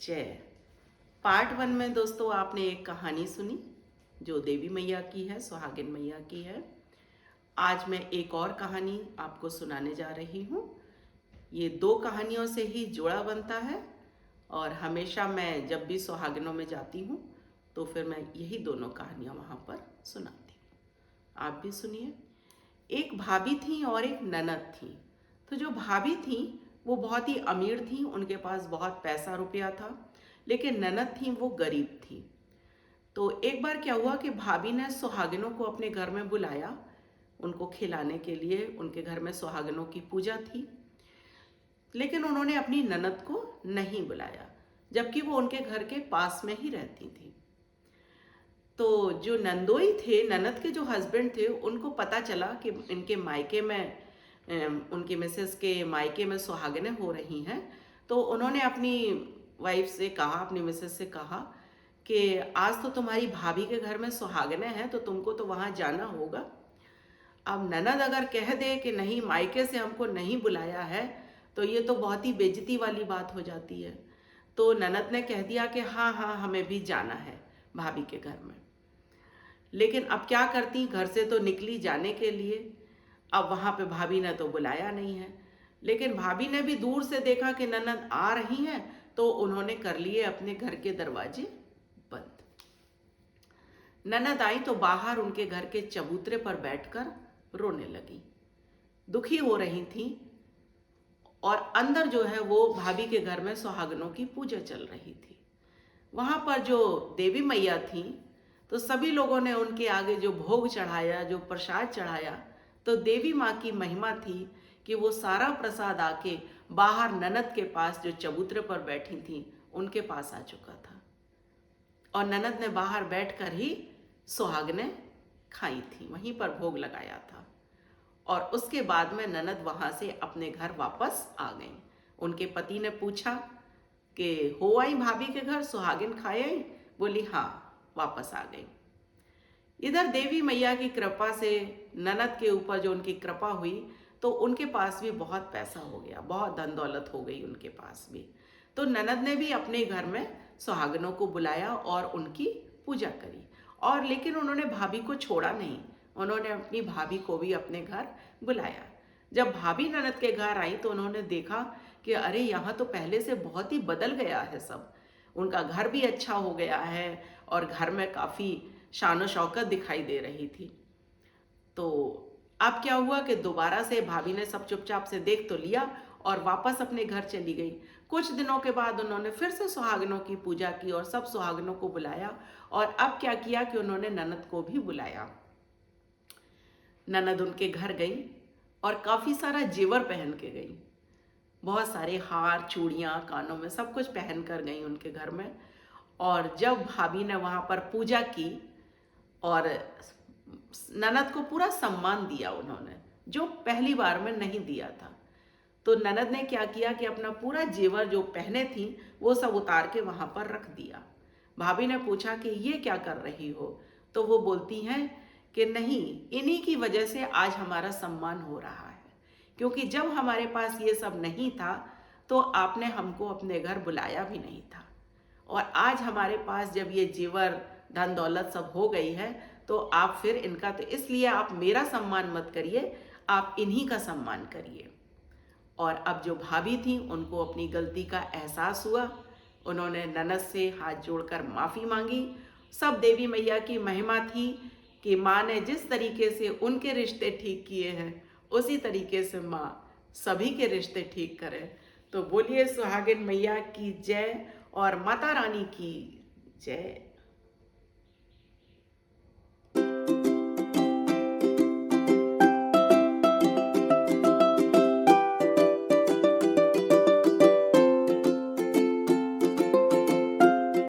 जय। पार्ट 1 में दोस्तों आपने एक कहानी सुनी जो देवी मैया की है, सुहागिन मैया की है। आज मैं एक और कहानी आपको सुनाने जा रही हूँ। ये 2 कहानियों से ही जोड़ा बनता है और हमेशा मैं जब भी सुहागिनों में जाती हूँ तो फिर मैं यही दोनों कहानियाँ वहाँ पर सुनाती हूँ। आप भी सुनिए। एक भाभी थी और एक ननद थी। तो जो भाभी थी वो बहुत ही अमीर थी, उनके पास बहुत पैसा रुपया था, लेकिन ननद थी वो गरीब थी। तो एक बार क्या हुआ कि भाभी ने सुहागिनों को अपने घर में बुलाया, उनको खिलाने के लिए। उनके घर में सुहागिनों की पूजा थी, लेकिन उन्होंने अपनी ननद को नहीं बुलाया, जबकि वो उनके घर के पास में ही रहती थी। तो जो नंदोई थे, ननद के जो हस्बैंड थे, उनको पता चला कि इनके मायके में उनके मिसेस के मायके में सुहागिनें हो रही हैं। तो उन्होंने अपनी वाइफ से कहा, अपनी मिसेस से कहा कि आज तो तुम्हारी भाभी के घर में सुहागिनें हैं, तो तुमको तो वहाँ जाना होगा। अब ननद अगर कह दे कि नहीं, मायके से हमको नहीं बुलाया है, तो ये तो बहुत ही बेइज्जती वाली बात हो जाती है। तो ननद ने कह दिया कि हाँ हाँ, हमें भी जाना है भाभी के घर में। लेकिन अब क्या करती, घर से तो निकली जाने के लिए। अब वहाँ पे भाभी ने तो बुलाया नहीं है, लेकिन भाभी ने भी दूर से देखा कि ननद आ रही हैं, तो उन्होंने कर लिए अपने घर के दरवाजे बंद। ननद आई तो बाहर उनके घर के चबूतरे पर बैठकर रोने लगी, दुखी हो रही थी। और अंदर जो है वो भाभी के घर में सुहागिनों की पूजा चल रही थी। वहाँ पर जो देवी मैया थी, तो सभी लोगों ने उनके आगे जो भोग चढ़ाया, जो प्रसाद चढ़ाया, तो देवी माँ की महिमा थी कि वो सारा प्रसाद आके बाहर ननद के पास, जो चबूतरे पर बैठी थी, उनके पास आ चुका था। और ननद ने बाहर बैठकर ही सुहागिनें खाई थी, वहीं पर भोग लगाया था। और उसके बाद में ननद वहाँ से अपने घर वापस आ गई। उनके पति ने पूछा कि हो आई भाभी के घर, सुहागिन खाए आई? बोली हाँ, वापस आ गई। इधर देवी मैया की कृपा से ननद के ऊपर जो उनकी कृपा हुई, तो उनके पास भी बहुत पैसा हो गया, बहुत धन दौलत हो गई उनके पास भी। तो ननद ने भी अपने घर में सुहागिनों को बुलाया और उनकी पूजा करी। और लेकिन उन्होंने भाभी को छोड़ा नहीं, उन्होंने अपनी भाभी को भी अपने घर बुलाया। जब भाभी ननद के घर आई तो उन्होंने देखा कि अरे, यहाँ तो पहले से बहुत ही बदल गया है सब। उनका घर भी अच्छा हो गया है और घर में काफ़ी शान शौकत दिखाई दे रही थी। तो अब क्या हुआ कि दोबारा से भाभी ने सब चुपचाप से देख तो लिया और वापस अपने घर चली गई। कुछ दिनों के बाद उन्होंने फिर से सुहागिनों की पूजा की और सब सुहागिनों को बुलाया। और अब क्या किया कि उन्होंने ननद को भी बुलाया। ननद उनके घर गई और काफ़ी सारा जेवर पहन के गई, बहुत सारे हार, चूड़ियाँ, कानों में सब कुछ पहन कर गई उनके घर में। और जब भाभी ने वहाँ पर पूजा की और ननद को पूरा सम्मान दिया उन्होंने, जो पहली बार में नहीं दिया था। तो ननद ने क्या किया कि अपना पूरा जेवर जो पहने थी वो सब उतार के वहाँ पर रख दिया। भाभी ने पूछा कि ये क्या कर रही हो? तो वो बोलती हैं कि नहीं, इन्हीं की वजह से आज हमारा सम्मान हो रहा है, क्योंकि जब हमारे पास ये सब नहीं था तो आपने हमको अपने घर बुलाया भी नहीं था। और आज हमारे पास जब ये जेवर, धन दौलत सब हो गई है, तो आप फिर इनका, तो इसलिए आप मेरा सम्मान मत करिए, आप इन्हीं का सम्मान करिए। और अब जो भाभी थी उनको अपनी गलती का एहसास हुआ। उन्होंने ननद से हाथ जोड़कर माफ़ी मांगी। सब देवी मैया की महिमा थी कि माँ ने जिस तरीके से उनके रिश्ते ठीक किए हैं, उसी तरीके से माँ सभी के रिश्ते ठीक करे। तो बोलिए सुहागिन मैया की जय और माता रानी की जय।